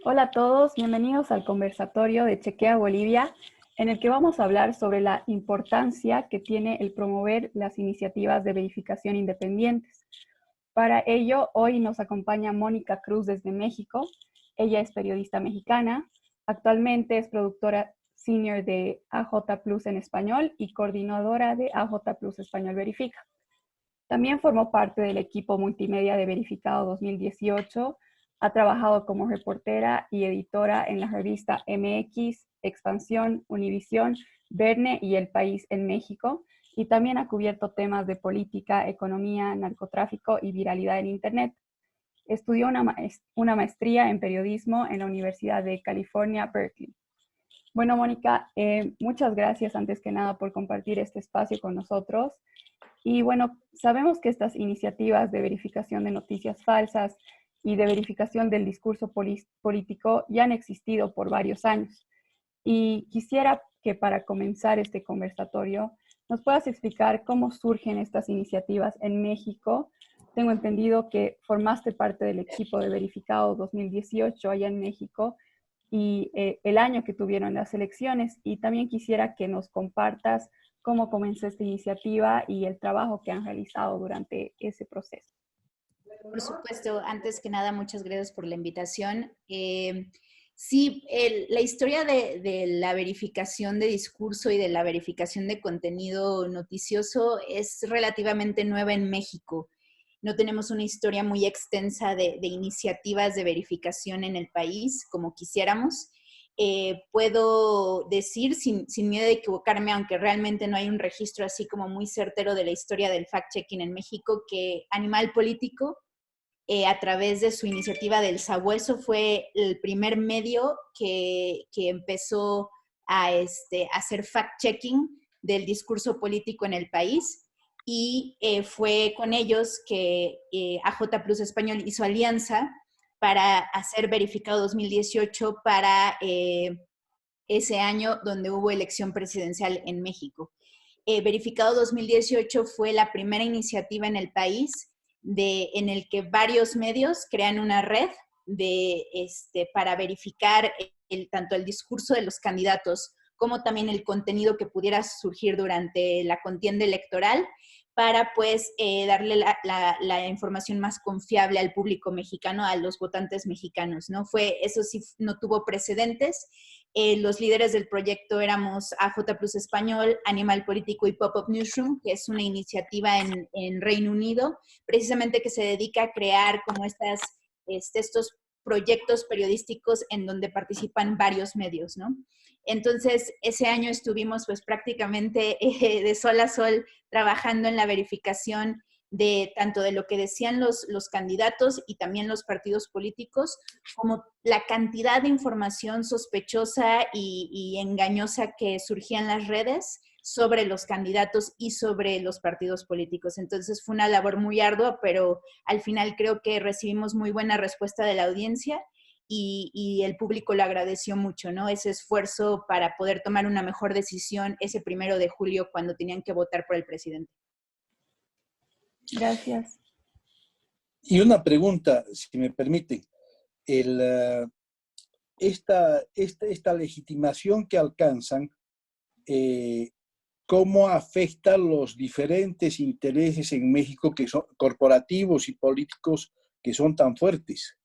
Hola a todos, bienvenidos al conversatorio de Chequea Bolivia, en el que vamos a hablar sobre la importancia que tiene el promover las iniciativas de verificación independientes. Para ello, hoy nos acompaña Mónica Cruz desde México. Ella es periodista mexicana, actualmente es productora senior de AJ Plus en español y coordinadora de AJ Plus Español Verifica. También formó parte del equipo multimedia de Verificado 2018. Ha trabajado como reportera y editora en la revista MX, Expansión, Univisión, Verne y El País en México. Y también ha cubierto temas de política, economía, narcotráfico y viralidad en Internet. Estudió una maestría en periodismo en la Universidad de California, Berkeley. Bueno, Mónica, muchas gracias antes que nada por compartir este espacio con nosotros. Y bueno, sabemos que estas iniciativas de verificación de noticias falsas y de verificación del discurso político ya han existido por varios años. Y quisiera que para comenzar este conversatorio nos puedas explicar cómo surgen estas iniciativas en México. Tengo entendido que formaste parte del equipo de Verificado 2018 allá en México y el año que tuvieron las elecciones. Y también quisiera que nos compartas cómo comenzó esta iniciativa y el trabajo que han realizado durante ese proceso. Por supuesto, antes que nada, muchas gracias por la invitación. Sí, la historia de la verificación de discurso y de la verificación de contenido noticioso es relativamente nueva en México. No tenemos una historia muy extensa de iniciativas de verificación en el país como quisiéramos. Puedo decir, sin miedo de equivocarme, aunque realmente no hay un registro así como muy certero de la historia del fact-checking en México, que Animal Político, a través de su iniciativa del Sabueso, fue el primer medio que empezó a hacer fact-checking del discurso político en el país. Y fue con ellos que AJ Plus Español hizo alianza para hacer Verificado 2018 para ese año donde hubo elección presidencial en México. Verificado 2018 fue la primera iniciativa en el país en el que varios medios crean una red para verificar tanto el discurso de los candidatos como también el contenido que pudiera surgir durante la contienda electoral para pues darle la información más confiable al público mexicano, a los votantes mexicanos, ¿no? Eso sí, no tuvo precedentes. Los líderes del proyecto éramos AJ Plus Español, Animal Político y Pop-Up Newsroom, que es una iniciativa en Reino Unido, precisamente que se dedica a crear como estos proyectos periodísticos en donde participan varios medios, ¿no? Entonces, ese año estuvimos pues prácticamente de sol a sol trabajando en la verificación de tanto de lo que decían los candidatos y también los partidos políticos, como la cantidad de información sospechosa y engañosa que surgía en las redes sobre los candidatos y sobre los partidos políticos. Entonces fue una labor muy ardua, pero al final creo que recibimos muy buena respuesta de la audiencia y el público lo agradeció mucho, ¿no? Ese esfuerzo para poder tomar una mejor decisión ese 1 de julio cuando tenían que votar por el presidente. Gracias. Y una pregunta, si me permite. Esta legitimación que alcanzan, ¿cómo afecta los diferentes intereses en México que son corporativos y políticos que son tan fuertes?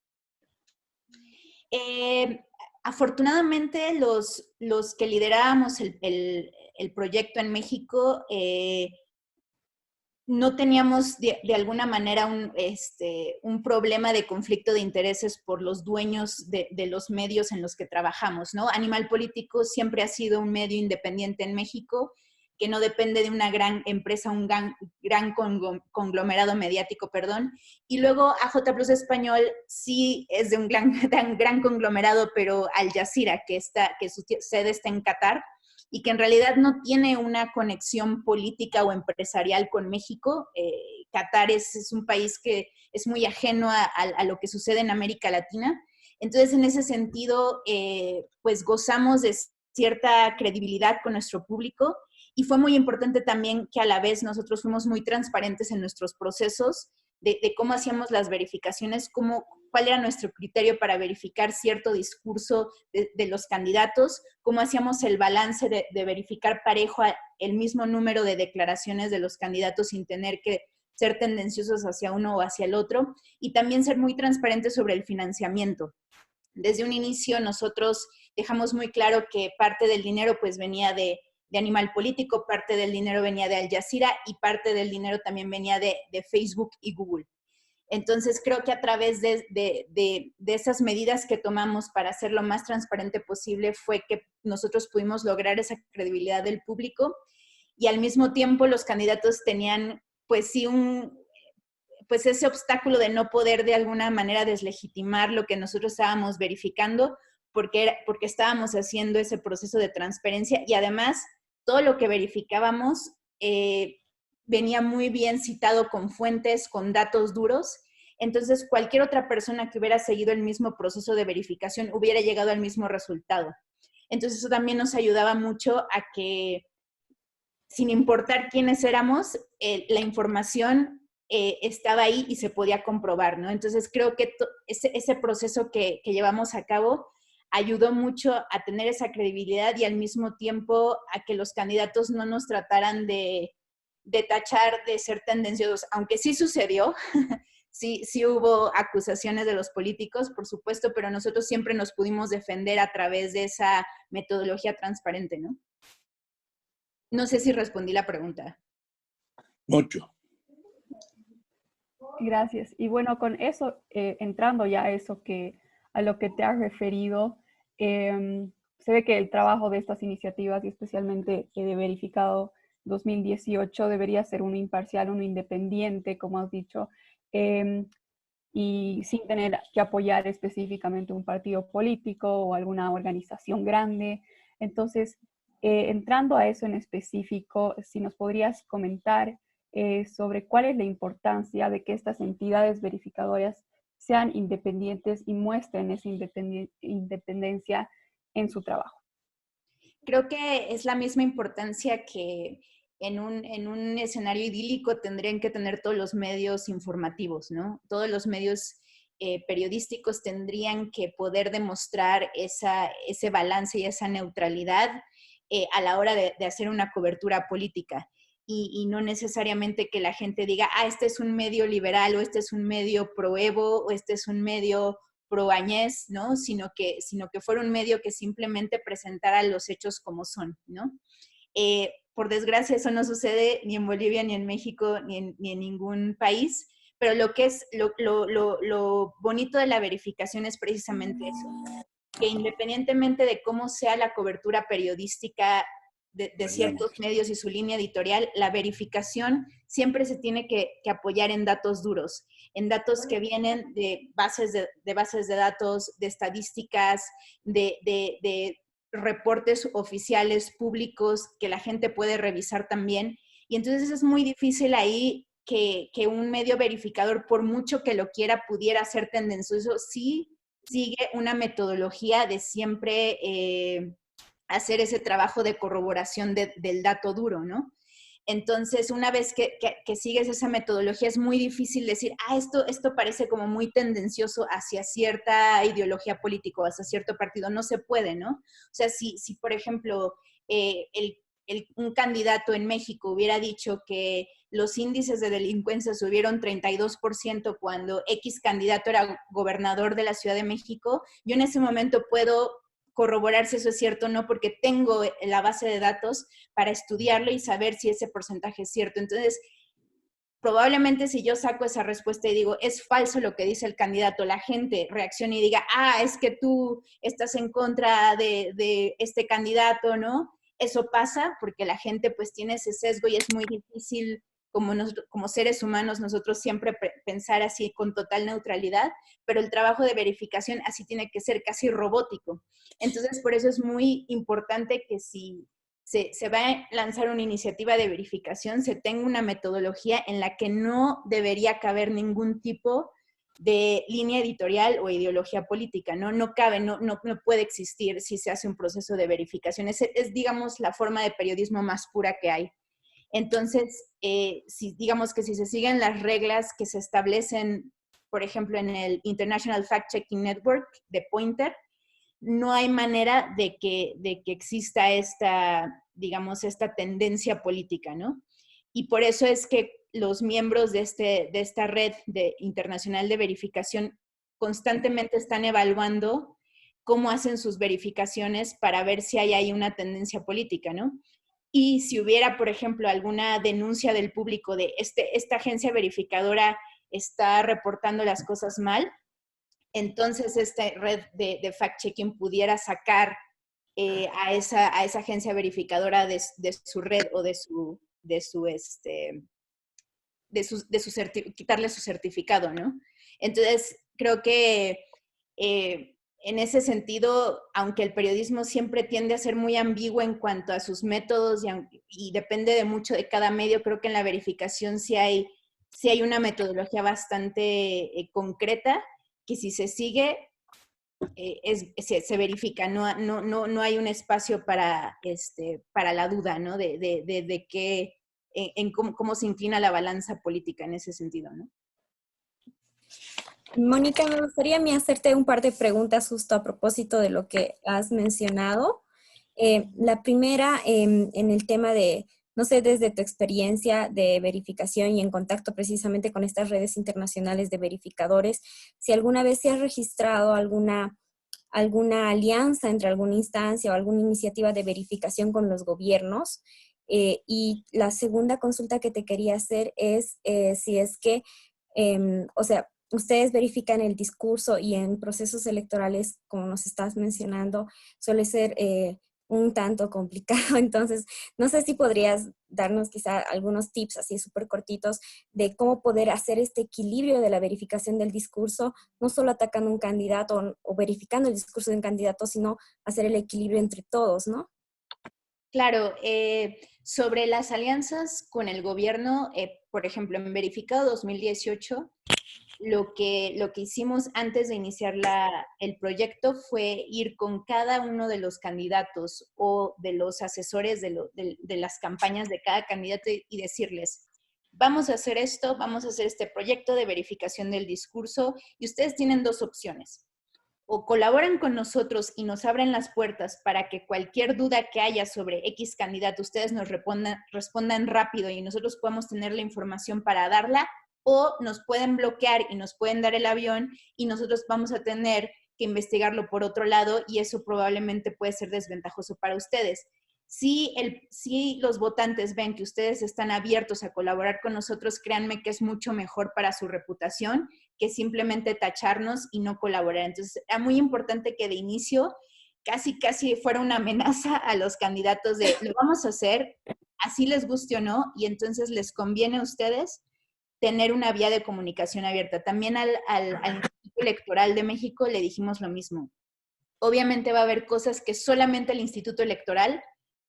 Afortunadamente, los que liderábamos el proyecto en México, no teníamos de alguna manera un problema de conflicto de intereses por los dueños de los medios en los que trabajamos, ¿no? Animal Político siempre ha sido un medio independiente en México, que no depende de una gran empresa, un gran conglomerado mediático, perdón. Y luego AJ Plus Español sí es de un gran conglomerado, pero Al Jazeera, que su sede está en Qatar, y que en realidad no tiene una conexión política o empresarial con México. Qatar es un país que es muy ajeno a lo que sucede en América Latina. Entonces, en ese sentido, pues gozamos de cierta credibilidad con nuestro público, y fue muy importante también que a la vez nosotros fuimos muy transparentes en nuestros procesos de cómo hacíamos las verificaciones, cuál era nuestro criterio para verificar cierto discurso de los candidatos, cómo hacíamos el balance de verificar parejo el mismo número de declaraciones de los candidatos sin tener que ser tendenciosos hacia uno o hacia el otro, y también ser muy transparentes sobre el financiamiento. Desde un inicio nosotros dejamos muy claro que parte del dinero pues venía de Animal Político, parte del dinero venía de Al Jazeera y parte del dinero también venía de Facebook y Google. Entonces creo que a través de esas medidas que tomamos para hacer lo más transparente posible fue que nosotros pudimos lograr esa credibilidad del público, y al mismo tiempo los candidatos tenían pues sí pues ese obstáculo de no poder de alguna manera deslegitimar lo que nosotros estábamos verificando, porque estábamos haciendo ese proceso de transparencia, y además todo lo que verificábamos venía muy bien citado con fuentes, con datos duros. Entonces cualquier otra persona que hubiera seguido el mismo proceso de verificación hubiera llegado al mismo resultado. Entonces eso también nos ayudaba mucho a que, sin importar quiénes éramos, la información estaba ahí y se podía comprobar, ¿no? Entonces creo que ese proceso que llevamos a cabo ayudó mucho a tener esa credibilidad, y al mismo tiempo a que los candidatos no nos trataran de tachar de ser tendenciosos, aunque sí sucedió, sí hubo acusaciones de los políticos, por supuesto, pero nosotros siempre nos pudimos defender a través de esa metodología transparente, ¿no? No sé si respondí la pregunta. Mucho. Gracias. Y bueno, con eso, entrando ya a lo que te has referido, se ve que el trabajo de estas iniciativas, y especialmente de Verificado 2018, debería ser uno imparcial, uno independiente, como has dicho, y sin tener que apoyar específicamente un partido político o alguna organización grande. Entonces, entrando a eso en específico, si nos podrías comentar sobre cuál es la importancia de que estas entidades verificadoras sean independientes y muestren esa independencia en su trabajo. Creo que es la misma importancia que en un escenario idílico tendrían que tener todos los medios informativos, ¿no? Todos los medios periodísticos tendrían que poder demostrar ese balance y esa neutralidad a la hora de hacer una cobertura política. Y no necesariamente que la gente diga, este es un medio liberal, o este es un medio pro Evo, o este es un medio pro Añez, ¿no? Sino que fuera un medio que simplemente presentara los hechos como son, ¿no? Por desgracia eso no sucede ni en Bolivia, ni en México, ni en ningún país, pero lo bonito de la verificación es precisamente eso, que independientemente de cómo sea la cobertura periodística de ciertos medios y su línea editorial, la verificación siempre se tiene que apoyar en datos duros, en datos que vienen de bases de datos, de estadísticas, de reportes oficiales públicos que la gente puede revisar también. Y entonces es muy difícil ahí que un medio verificador, por mucho que lo quiera, pudiera ser tendencioso. Sí sigue una metodología de siempre hacer ese trabajo de corroboración del dato duro, ¿no? Entonces, una vez que sigues esa metodología, es muy difícil decir, esto parece como muy tendencioso hacia cierta ideología política o hacia cierto partido. No se puede, ¿no? O sea, si por ejemplo, un candidato en México hubiera dicho que los índices de delincuencia subieron 32% cuando X candidato era gobernador de la Ciudad de México, yo en ese momento puedo corroborar si eso es cierto o no, porque tengo la base de datos para estudiarlo y saber si ese porcentaje es cierto. Entonces, probablemente si yo saco esa respuesta y digo, es falso lo que dice el candidato, la gente reaccione y diga, es que tú estás en contra de este candidato, ¿no? Eso pasa porque la gente pues tiene ese sesgo y es muy difícil como seres humanos nosotros siempre pensar así con total neutralidad, pero el trabajo de verificación así tiene que ser casi robótico. Entonces, por eso es muy importante que si se va a lanzar una iniciativa de verificación, se tenga una metodología en la que no debería caber ningún tipo de línea editorial o ideología política, ¿no? No cabe, no puede existir si se hace un proceso de verificación. Es, digamos, la forma de periodismo más pura que hay. Entonces, digamos que si se siguen las reglas que se establecen, por ejemplo, en el International Fact Checking Network de Poynter, no hay manera de que exista esta, digamos, esta tendencia política, ¿no? Y por eso es que los miembros de esta red internacional de verificación constantemente están evaluando cómo hacen sus verificaciones para ver si hay ahí una tendencia política, ¿no? Y si hubiera, por ejemplo, alguna denuncia del público de esta agencia verificadora está reportando las cosas mal, entonces esta red de fact-checking pudiera sacar a esa agencia verificadora de su red o quitarle su certificado, ¿no? Entonces, creo que en ese sentido, aunque el periodismo siempre tiende a ser muy ambiguo en cuanto a sus métodos y depende de mucho de cada medio, creo que en la verificación sí hay una metodología bastante concreta que si se sigue, se verifica, no hay un espacio para la duda, ¿no? De qué, en cómo se inclina la balanza política en ese sentido, ¿no? Mónica, me gustaría a mí hacerte un par de preguntas justo a propósito de lo que has mencionado. La primera, en el tema de, no sé, desde tu experiencia de verificación y en contacto precisamente con estas redes internacionales de verificadores, si alguna vez se ha registrado alguna alianza entre alguna instancia o alguna iniciativa de verificación con los gobiernos. Y la segunda consulta que te quería hacer es si es que, o sea, ustedes verifican el discurso y en procesos electorales, como nos estás mencionando, suele ser un tanto complicado. Entonces, no sé si podrías darnos quizá algunos tips así súper cortitos de cómo poder hacer este equilibrio de la verificación del discurso, no solo atacando un candidato o verificando el discurso de un candidato, sino hacer el equilibrio entre todos, ¿no? Claro, sobre las alianzas con el gobierno, por ejemplo, en Verificado 2018, lo que hicimos antes de iniciar el proyecto fue ir con cada uno de los candidatos o de los asesores de las campañas de cada candidato y decirles, vamos a hacer esto, vamos a hacer este proyecto de verificación del discurso y ustedes tienen dos opciones. O colaboran con nosotros y nos abren las puertas para que cualquier duda que haya sobre X candidato, ustedes nos respondan rápido y nosotros podamos tener la información para darla, o nos pueden bloquear y nos pueden dar el avión y nosotros vamos a tener que investigarlo por otro lado y eso probablemente puede ser desventajoso para ustedes. Si los votantes ven que ustedes están abiertos a colaborar con nosotros, créanme que es mucho mejor para su reputación que simplemente tacharnos y no colaborar. Entonces, era muy importante que de inicio casi fuera una amenaza a los candidatos de lo vamos a hacer, así les guste o no, y entonces les conviene a ustedes tener una vía de comunicación abierta. También al Instituto Electoral de México le dijimos lo mismo. Obviamente va a haber cosas que solamente el Instituto Electoral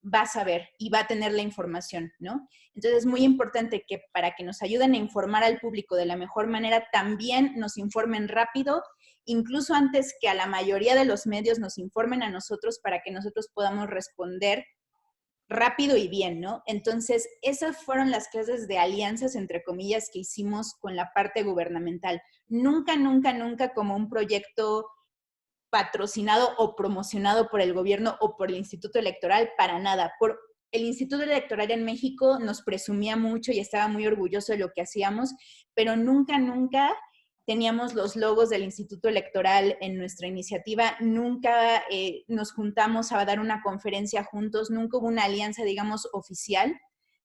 va a saber y va a tener la información, ¿no? Entonces es muy importante que para que nos ayuden a informar al público de la mejor manera, también nos informen rápido, incluso antes que a la mayoría de los medios nos informen a nosotros para que nosotros podamos responder rápido y bien, ¿no? Entonces, esas fueron las clases de alianzas, entre comillas, que hicimos con la parte gubernamental. Nunca como un proyecto patrocinado o promocionado por el gobierno o por el Instituto Electoral, para nada. El Instituto Electoral en México nos presumía mucho y estaba muy orgulloso de lo que hacíamos, pero nunca teníamos los logos del Instituto Electoral en nuestra iniciativa, nunca nos juntamos a dar una conferencia juntos, nunca hubo una alianza, digamos, oficial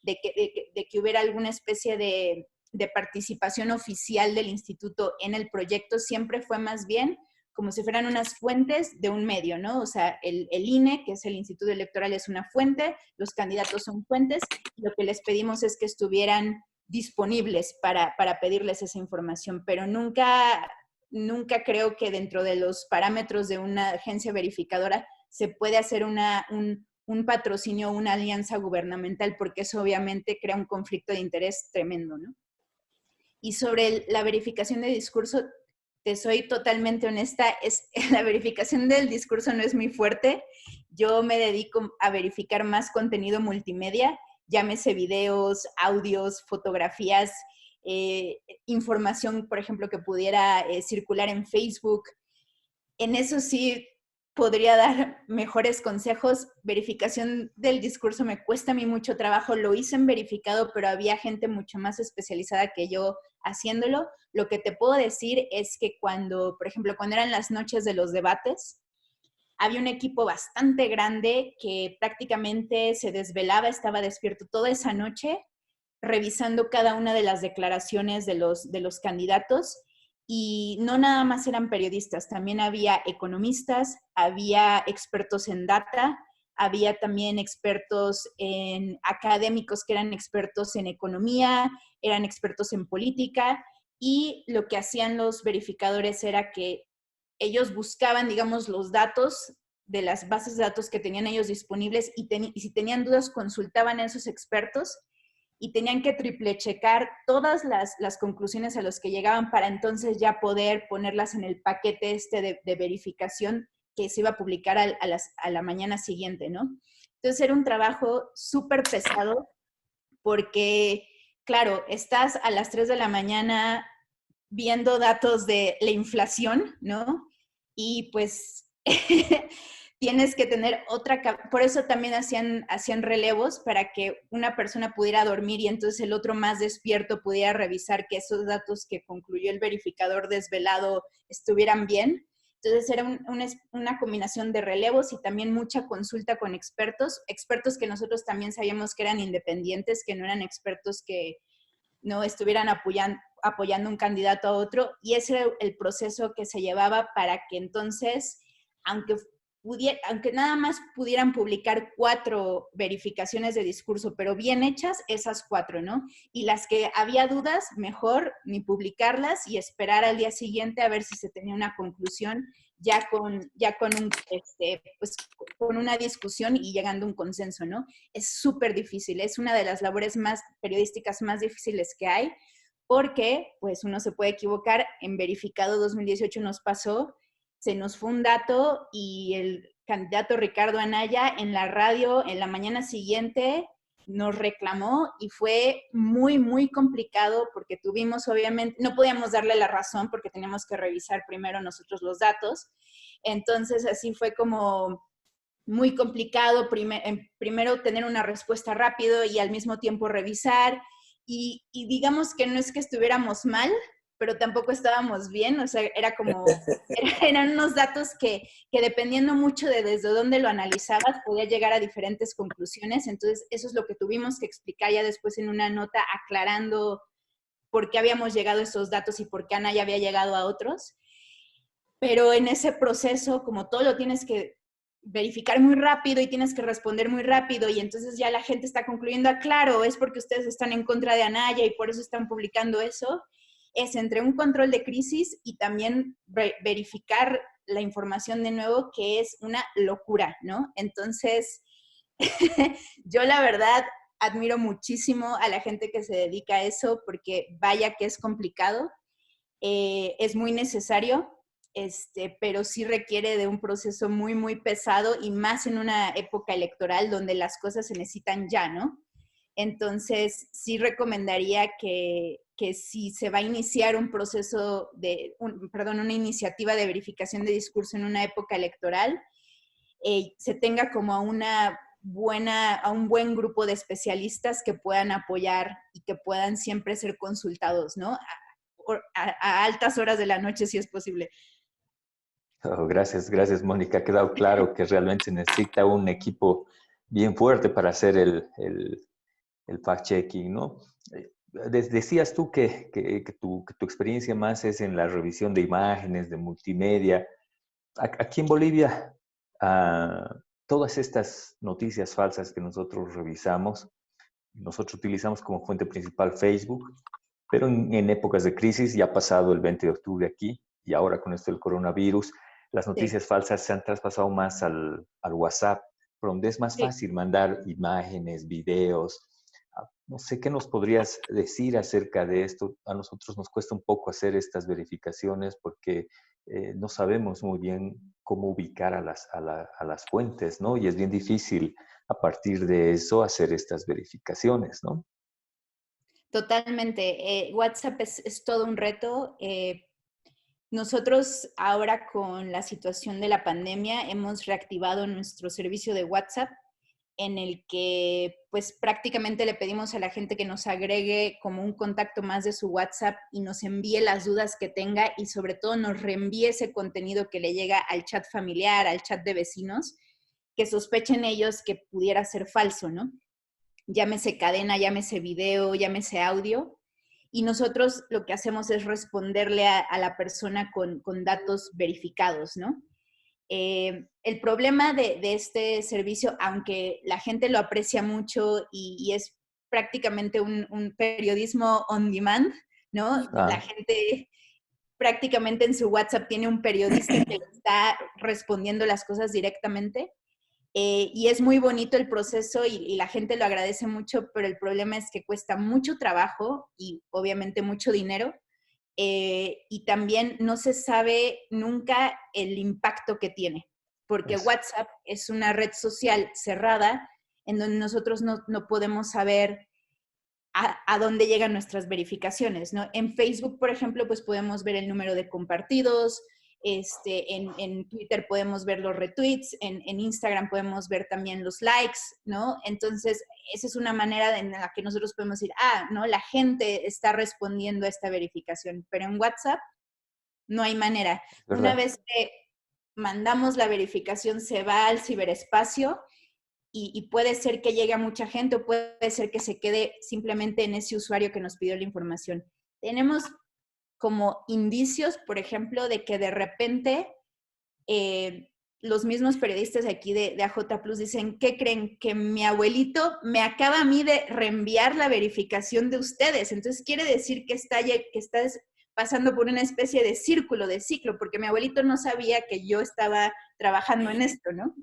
de que hubiera alguna especie de participación oficial del instituto en el proyecto. Siempre fue más bien como si fueran unas fuentes de un medio, ¿no? O sea, el INE, que es el Instituto Electoral, es una fuente, los candidatos son fuentes, y lo que les pedimos es que estuvieran disponibles para pedirles esa información, pero nunca creo que dentro de los parámetros de una agencia verificadora se puede hacer un patrocinio o una alianza gubernamental, porque eso obviamente crea un conflicto de interés tremendo, ¿no? Y sobre la verificación de discurso, te soy totalmente honesta, la verificación del discurso no es muy fuerte. Yo me dedico a verificar más contenido multimedia, llámese videos, audios, fotografías, información, por ejemplo, que pudiera circular en Facebook. En eso sí podría dar mejores consejos. Verificación del discurso me cuesta a mí mucho trabajo. Lo hice en verificado, pero había gente mucho más especializada que yo haciéndolo. Lo que te puedo decir es que cuando, por ejemplo, cuando eran las noches de los debates, había un equipo bastante grande que prácticamente se desvelaba, estaba despierto toda esa noche, revisando cada una de las declaraciones de los candidatos. Y no nada más eran periodistas, también había economistas, había expertos en data, había también expertos en académicos que eran expertos en economía, eran expertos en política, y lo que hacían los verificadores era que ellos buscaban, digamos, los datos de las bases de datos que tenían ellos disponibles y si tenían dudas consultaban a esos expertos y tenían que triple checar todas las conclusiones a las que llegaban para entonces ya poder ponerlas en el paquete de verificación que se iba a publicar a la mañana siguiente, ¿no? Entonces era un trabajo súper pesado porque, claro, estás a las 3 de la mañana viendo datos de la inflación, ¿no? Y pues tienes que tener por eso también hacían relevos para que una persona pudiera dormir y entonces el otro más despierto pudiera revisar que esos datos que concluyó el verificador desvelado estuvieran bien. Entonces era una combinación de relevos y también mucha consulta con expertos que nosotros también sabíamos que eran independientes, que no eran expertos que no estuvieran apoyando un candidato a otro, y ese era el proceso que se llevaba para que entonces, aunque nada más pudieran publicar 4 verificaciones de discurso, pero bien hechas, esas 4, ¿no? Y las que había dudas, mejor ni publicarlas y esperar al día siguiente a ver si se tenía una conclusión ya con pues, con una discusión y llegando a un consenso, ¿no? Es súper difícil, es una de las labores periodísticas más difíciles que hay, porque pues uno se puede equivocar. En verificado 2018 nos pasó, se nos fue un dato y el candidato Ricardo Anaya en la radio en la mañana siguiente nos reclamó y fue muy, muy complicado porque tuvimos, obviamente, no podíamos darle la razón porque teníamos que revisar primero nosotros los datos. Entonces así fue como muy complicado primero tener una respuesta rápido y al mismo tiempo revisar. Y digamos que no es que estuviéramos mal, pero tampoco estábamos bien, o sea, eran unos datos que dependiendo mucho de desde dónde lo analizabas, podía llegar a diferentes conclusiones. Entonces, eso es lo que tuvimos que explicar ya después en una nota aclarando por qué habíamos llegado a esos datos y por qué Ana ya había llegado a otros. Pero en ese proceso, como todo lo tienes que verificar muy rápido y tienes que responder muy rápido y entonces ya la gente está concluyendo, claro, es porque ustedes están en contra de Anaya y por eso están publicando eso. Es entre un control de crisis y también verificar la información de nuevo, que es una locura, ¿no? Entonces, yo la verdad admiro muchísimo a la gente que se dedica a eso porque vaya que es complicado, es muy necesario, pero sí requiere de un proceso muy, muy pesado y más en una época electoral donde las cosas se necesitan ya, ¿no? Entonces, sí recomendaría que si se va a iniciar un proceso una iniciativa de verificación de discurso en una época electoral, se tenga como a un buen grupo de especialistas que puedan apoyar y que puedan siempre ser consultados, ¿no? A altas horas de la noche, si es posible. Oh, gracias, gracias, Mónica. Ha quedado claro que realmente se necesita un equipo bien fuerte para hacer el fact-checking, ¿no? Decías tú que tu experiencia más es en la revisión de imágenes, de multimedia. Aquí en Bolivia, todas estas noticias falsas que nosotros revisamos, nosotros utilizamos como fuente principal Facebook, pero en épocas de crisis, ya ha pasado el 20 de octubre aquí, y ahora con esto del coronavirus, las noticias falsas se han traspasado más al WhatsApp, por donde es más fácil mandar imágenes, videos. No sé qué nos podrías decir acerca de esto. A nosotros nos cuesta un poco hacer estas verificaciones porque no sabemos muy bien cómo ubicar a las fuentes, ¿no? Y es bien difícil a partir de eso hacer estas verificaciones, ¿no? Totalmente. WhatsApp es todo un reto. Nosotros ahora con la situación de la pandemia hemos reactivado nuestro servicio de WhatsApp en el que pues prácticamente le pedimos a la gente que nos agregue como un contacto más de su WhatsApp y nos envíe las dudas que tenga y sobre todo nos reenvíe ese contenido que le llega al chat familiar, al chat de vecinos, que sospechen ellos que pudiera ser falso, ¿no? Llámese cadena, llámese video, llámese audio. Y nosotros lo que hacemos es responderle a la persona con datos verificados, ¿no? El problema de este servicio, aunque la gente lo aprecia mucho y es prácticamente un periodismo on demand, ¿no? La Ah, gente prácticamente en su WhatsApp tiene un periodista que le está respondiendo las cosas directamente. Y es muy bonito el proceso y la gente lo agradece mucho, pero el problema es que cuesta mucho trabajo y obviamente mucho dinero. Y también no se sabe nunca el impacto que tiene, porque es WhatsApp es una red social cerrada en donde nosotros no podemos saber a dónde llegan nuestras verificaciones, ¿no? En Facebook, por ejemplo, pues podemos ver el número de compartidos, en Twitter podemos ver los retweets, en Instagram podemos ver también los likes, ¿no? Entonces, esa es una manera en la que nosotros podemos decir, ¿no? La gente está respondiendo a esta verificación, pero en WhatsApp no hay manera. Una verdad. vez que mandamos la verificación, se va al ciberespacio y puede ser que llegue a mucha gente o puede ser que se quede simplemente en ese usuario que nos pidió la información. Tenemos como indicios, por ejemplo, de que de repente los mismos periodistas aquí de AJ Plus dicen, ¿qué creen? Que mi abuelito me acaba a mí de reenviar la verificación de ustedes. Entonces quiere decir que estás pasando por una especie de círculo, de ciclo, porque mi abuelito no sabía que yo estaba trabajando en esto, ¿no?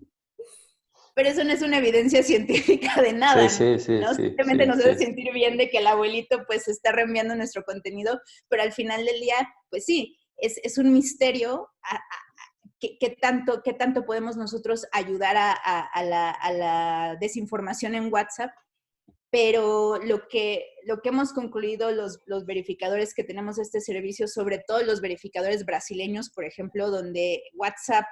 Pero eso no es una evidencia científica de Sí, nada, sí, sí, ¿no? sí, Simplemente sí, nos debe sí. sentir bien de que el abuelito pues está reenviando nuestro contenido, pero al final del día, pues sí, es un misterio qué tanto podemos nosotros ayudar a la desinformación en WhatsApp, pero lo que hemos concluido los verificadores que tenemos este servicio, sobre todo los verificadores brasileños, por ejemplo, donde WhatsApp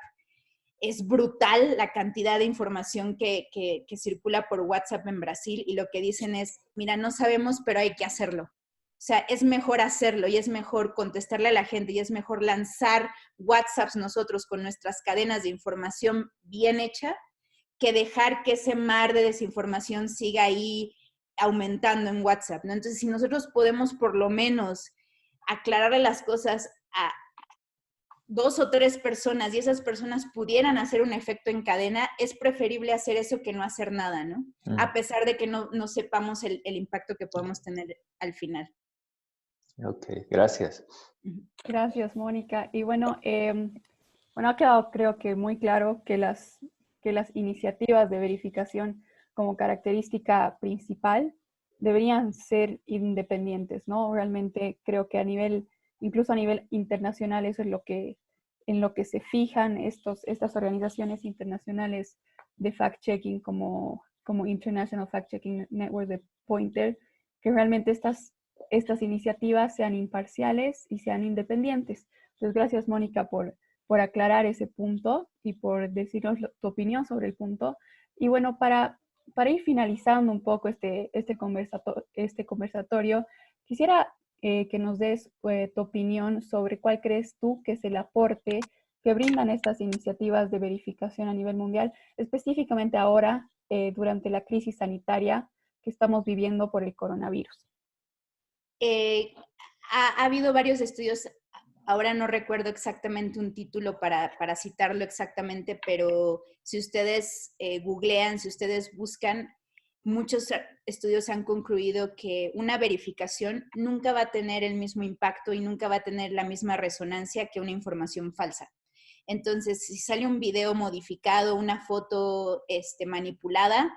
es brutal la cantidad de información que circula por WhatsApp en Brasil y lo que dicen es, mira, no sabemos, pero hay que hacerlo. O sea, es mejor hacerlo y es mejor contestarle a la gente y es mejor lanzar WhatsApps nosotros con nuestras cadenas de información bien hecha que dejar que ese mar de desinformación siga ahí aumentando en WhatsApp, ¿no? Entonces, si nosotros podemos por lo menos aclararle las cosas a 2 o 3 personas y esas personas pudieran hacer un efecto en cadena, es preferible hacer eso que no hacer nada, ¿no? Mm, A pesar de que no sepamos el impacto que podemos tener al final. ok, gracias. Gracias, Mónica. Y bueno, bueno, ha quedado creo que muy claro que las iniciativas de verificación como característica principal deberían ser independientes, ¿no? Realmente creo que incluso a nivel internacional, eso es en lo que se fijan estas organizaciones internacionales de fact-checking como International Fact-Checking Network de Pointer, que realmente estas iniciativas sean imparciales y sean independientes. Entonces, gracias, Mónica, por aclarar ese punto y por decirnos tu opinión sobre el punto. Y bueno, para ir finalizando un poco este conversatorio, quisiera que nos des tu opinión sobre cuál crees tú que es el aporte que brindan estas iniciativas de verificación a nivel mundial, específicamente ahora durante la crisis sanitaria que estamos viviendo por el coronavirus. Eh, ha habido varios estudios, ahora no recuerdo exactamente un título para citarlo exactamente, pero si ustedes googlean, si ustedes buscan, muchos estudios han concluido que una verificación nunca va a tener el mismo impacto y nunca va a tener la misma resonancia que una información falsa. Entonces, si sale un video modificado, una foto manipulada,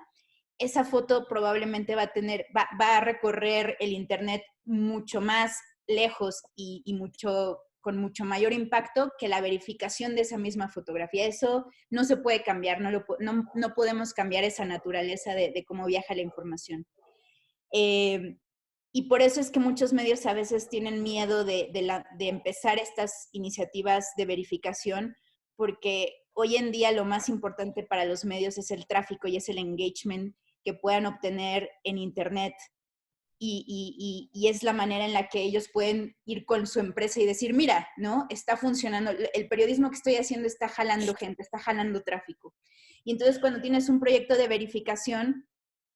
esa foto probablemente va a recorrer el Internet mucho más lejos y con mucho mayor impacto que la verificación de esa misma fotografía. Eso no se puede cambiar, no podemos cambiar esa naturaleza de cómo viaja la información. Y por eso es que muchos medios a veces tienen miedo de empezar estas iniciativas de verificación, porque hoy en día lo más importante para los medios es el tráfico y es el engagement que puedan obtener en Internet. Y es la manera en la que ellos pueden ir con su empresa y decir, mira, ¿no? Está funcionando, el periodismo que estoy haciendo está jalando gente, está jalando tráfico. Y entonces cuando tienes un proyecto de verificación,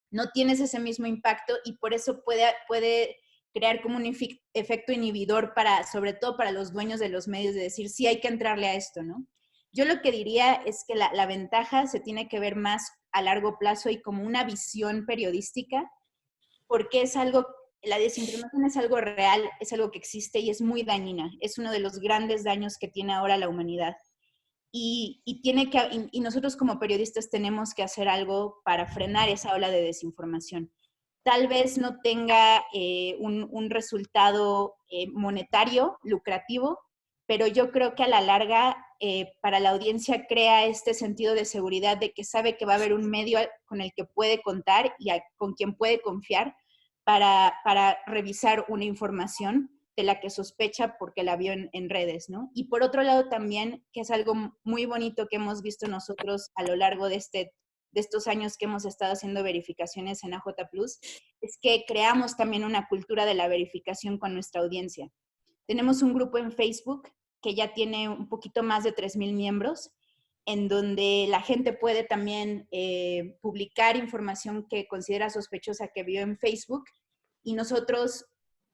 no tienes ese mismo impacto y por eso puede crear como un efecto inhibidor sobre todo para los dueños de los medios, de decir, sí hay que entrarle a esto, ¿no? Yo lo que diría es que la ventaja se tiene que ver más a largo plazo y como una visión periodística, porque la desinformación es algo real, es algo que existe y es muy dañina. Es uno de los grandes daños que tiene ahora la humanidad. Y nosotros como periodistas tenemos que hacer algo para frenar esa ola de desinformación. Tal vez no tenga un resultado monetario, lucrativo, pero yo creo que a la larga para la audiencia crea este sentido de seguridad de que sabe que va a haber un medio con el que puede contar y con quien puede confiar para revisar una información de la que sospecha porque la vio en redes, ¿no? Y por otro lado también, que es algo muy bonito que hemos visto nosotros a lo largo de estos años que hemos estado haciendo verificaciones en AJ Plus, es que creamos también una cultura de la verificación con nuestra audiencia. Tenemos un grupo en Facebook que ya tiene un poquito más de 3,000 miembros, en donde la gente puede también publicar información que considera sospechosa que vio en Facebook y nosotros,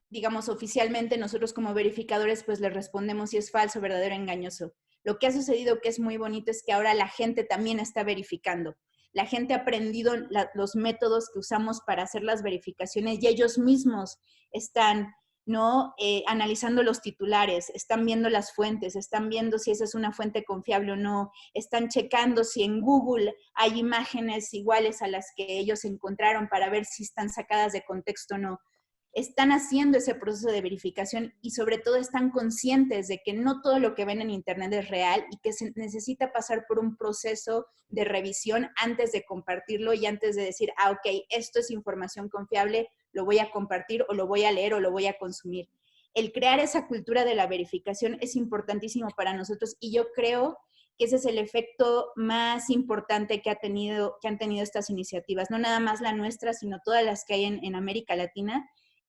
digamos, oficialmente, nosotros como verificadores, pues le respondemos si es falso, verdadero, engañoso. Lo que ha sucedido que es muy bonito es que ahora la gente también está verificando. La gente ha aprendido los métodos que usamos para hacer las verificaciones y ellos mismos están, ¿no? Analizando los titulares, están viendo las fuentes, están viendo si esa es una fuente confiable o no, están checando si en Google hay imágenes iguales a las que ellos encontraron para ver si están sacadas de contexto o no. Están haciendo ese proceso de verificación y sobre todo están conscientes de que no todo lo que ven en Internet es real y que se necesita pasar por un proceso de revisión antes de compartirlo y antes de decir, ok, esto es información confiable, lo voy a compartir o lo voy a leer o lo voy a consumir. El crear esa cultura de la verificación es importantísimo para nosotros y yo creo que ese es el efecto más importante que han tenido estas iniciativas, no nada más la nuestra, sino todas las que hay en América Latina.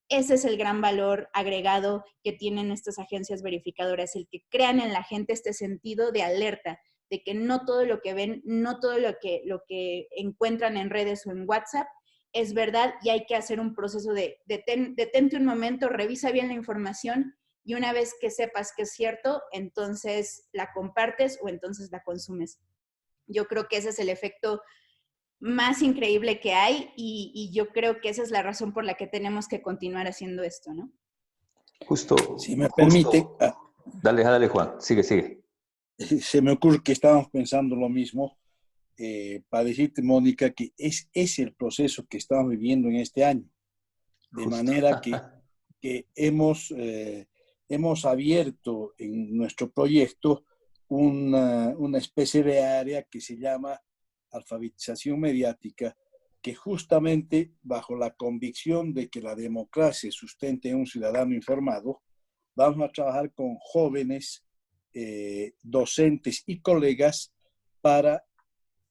Ese es el gran valor agregado que tienen estas agencias verificadoras, el que crean en la gente este sentido de alerta, de que no todo lo que ven, no todo lo que encuentran en redes o en WhatsApp es verdad y hay que hacer un proceso de detente un momento, revisa bien la información y una vez que sepas que es cierto, entonces la compartes o entonces la consumes. Yo creo que ese es el efecto más increíble que hay y yo creo que esa es la razón por la que tenemos que continuar haciendo esto, ¿no? Justo, Si me permite, dale Juan, sigue. se me ocurre que estábamos pensando lo mismo, para decirte, Mónica, que es el proceso que estamos viviendo en este año. De Justo. manera que hemos abierto en nuestro proyecto una especie de área que se llama alfabetización mediática, que justamente bajo la convicción de que la democracia sustente en un ciudadano informado, vamos a trabajar con jóvenes docentes y colegas para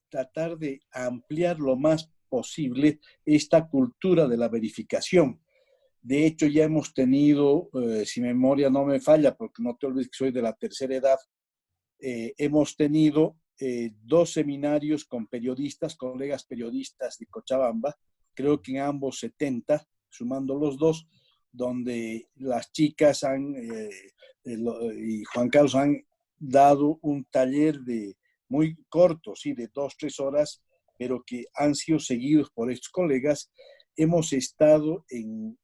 tratar de ampliar lo más posible esta cultura de la verificación. De hecho, ya hemos tenido, si memoria no me falla, porque no te olvides que soy de la tercera edad, hemos tenido 2 seminarios con periodistas, colegas periodistas de Cochabamba, creo que en ambos 70, sumando los 2, donde las chicas y Juan Carlos han dado un taller muy corto, sí, de 2-3 horas, pero que han sido seguidos por estos colegas. Hemos estado en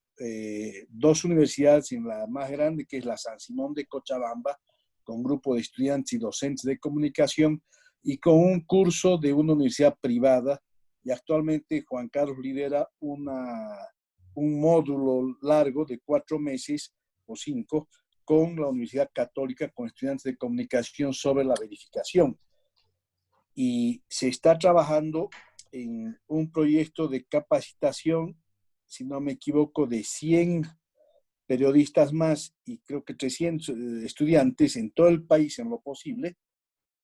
2 universidades, en la más grande, que es la San Simón de Cochabamba, con un grupo de estudiantes y docentes de comunicación, y con un curso de una universidad privada, y actualmente Juan Carlos lidera un módulo largo de 4 meses o 5 con la Universidad Católica, con estudiantes de comunicación sobre la verificación. Y se está trabajando en un proyecto de capacitación si no me equivoco, de 100 periodistas más y creo que 300 estudiantes en todo el país en lo posible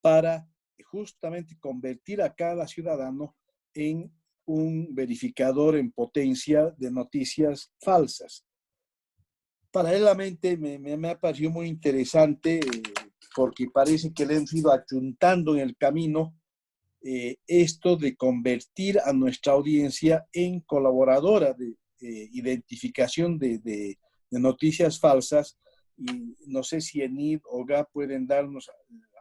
para justamente convertir a cada ciudadano en un verificador en potencia de noticias falsas. Paralelamente me ha parecido muy interesante porque parece que le han ido achuntando en el camino esto de convertir a nuestra audiencia en colaboradora de identificación de noticias falsas. Y no sé si Enid o Gá pueden darnos,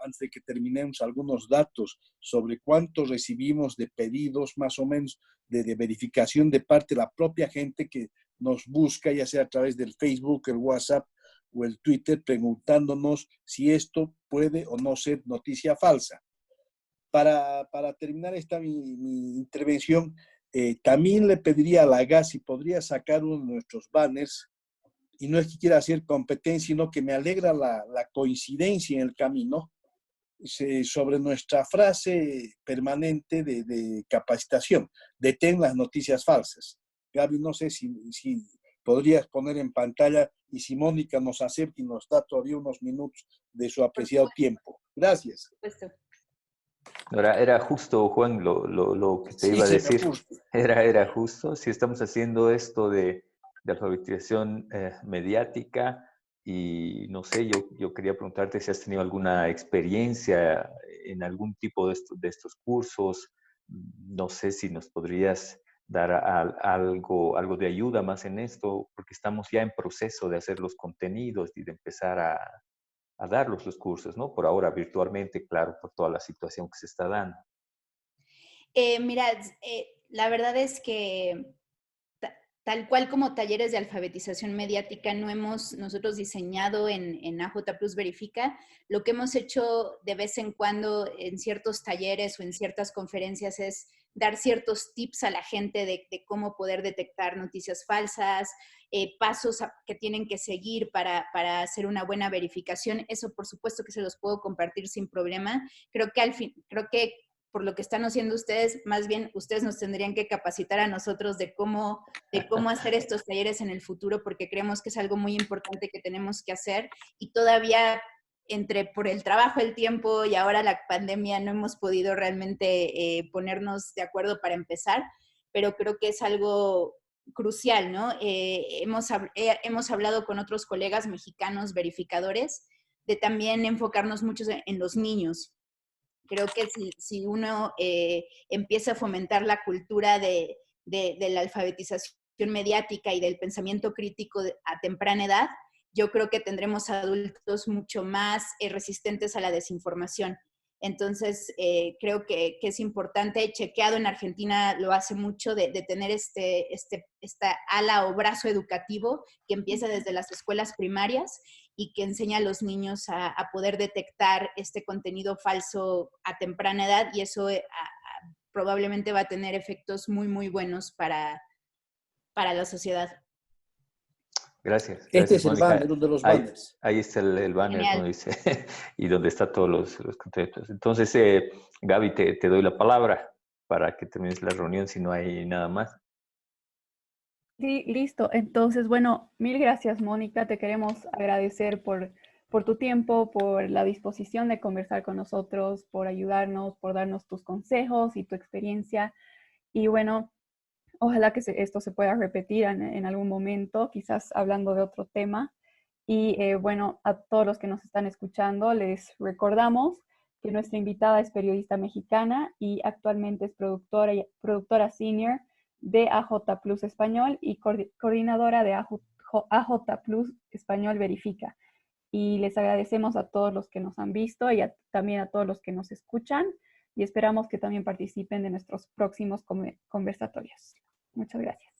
antes de que terminemos, algunos datos sobre cuánto recibimos de pedidos más o menos de verificación de parte de la propia gente que nos busca, ya sea a través del Facebook, el WhatsApp o el Twitter, preguntándonos si esto puede o no ser noticia falsa. Para terminar mi intervención, también le pediría a la GAS si podría sacar uno de nuestros banners, y no es que quiera hacer competencia, sino que me alegra la coincidencia en el camino sobre nuestra frase permanente de capacitación, detén las noticias falsas. Gaby, no sé si podrías poner en pantalla y si Mónica nos acepta y nos da todavía unos minutos de su apreciado tiempo. Gracias. Por supuesto. Era justo, Juan, lo que te Sí, iba a señor decir. Justo. Era justo. Si estamos haciendo esto de alfabetización mediática, y no sé, yo quería preguntarte si has tenido alguna experiencia en algún tipo de estos cursos. No sé si nos podrías dar algo de ayuda más en esto, porque estamos ya en proceso de hacer los contenidos y de empezar a dar los cursos, ¿no? Por ahora virtualmente, claro, por toda la situación que se está dando. Mira, la verdad es que tal cual como talleres de alfabetización mediática no hemos nosotros diseñado en AJ Plus Verifica. Lo que hemos hecho de vez en cuando en ciertos talleres o en ciertas conferencias es dar ciertos tips a la gente de cómo poder detectar noticias falsas, pasos que tienen que seguir para hacer una buena verificación. Eso por supuesto que se los puedo compartir sin problema. Creo que por lo que están haciendo ustedes, más bien ustedes nos tendrían que capacitar a nosotros de cómo hacer estos talleres en el futuro, porque creemos que es algo muy importante que tenemos que hacer y todavía por el trabajo, el tiempo y ahora la pandemia no hemos podido realmente ponernos de acuerdo para empezar, pero creo que es algo crucial, ¿no? Hemos hablado con otros colegas mexicanos verificadores de también enfocarnos mucho en los niños. Creo que si uno empieza a fomentar la cultura de la alfabetización mediática y del pensamiento crítico a temprana edad, yo creo que tendremos adultos mucho más resistentes a la desinformación. Entonces, creo que es importante, Chequeado en Argentina lo hace mucho, de tener esta ala o brazo educativo que empieza desde las escuelas primarias y que enseña a los niños a poder detectar este contenido falso a temprana edad, y eso probablemente va a tener efectos muy, muy buenos para la sociedad. Gracias, Este gracias, es el Mónica. banner, uno de los Ahí, banners. ahí está el banner, Genial. ¿no? Dice, y donde está todos los contenidos. Entonces, Gaby, te doy la palabra para que termines la reunión si no hay nada más. Sí, listo. Entonces, bueno, mil gracias, Mónica. Te queremos agradecer por tu tiempo, por la disposición de conversar con nosotros, por ayudarnos, por darnos tus consejos y tu experiencia. Y bueno, ojalá que esto se pueda repetir en algún momento, quizás hablando de otro tema. Y bueno, a todos los que nos están escuchando, les recordamos que nuestra invitada es periodista mexicana y actualmente es productora senior de AJ Plus Español y coordinadora de AJ Plus Español Verifica. Y les agradecemos a todos los que nos han visto y también a todos los que nos escuchan, y esperamos que también participen de nuestros próximos conversatorios. Muchas gracias.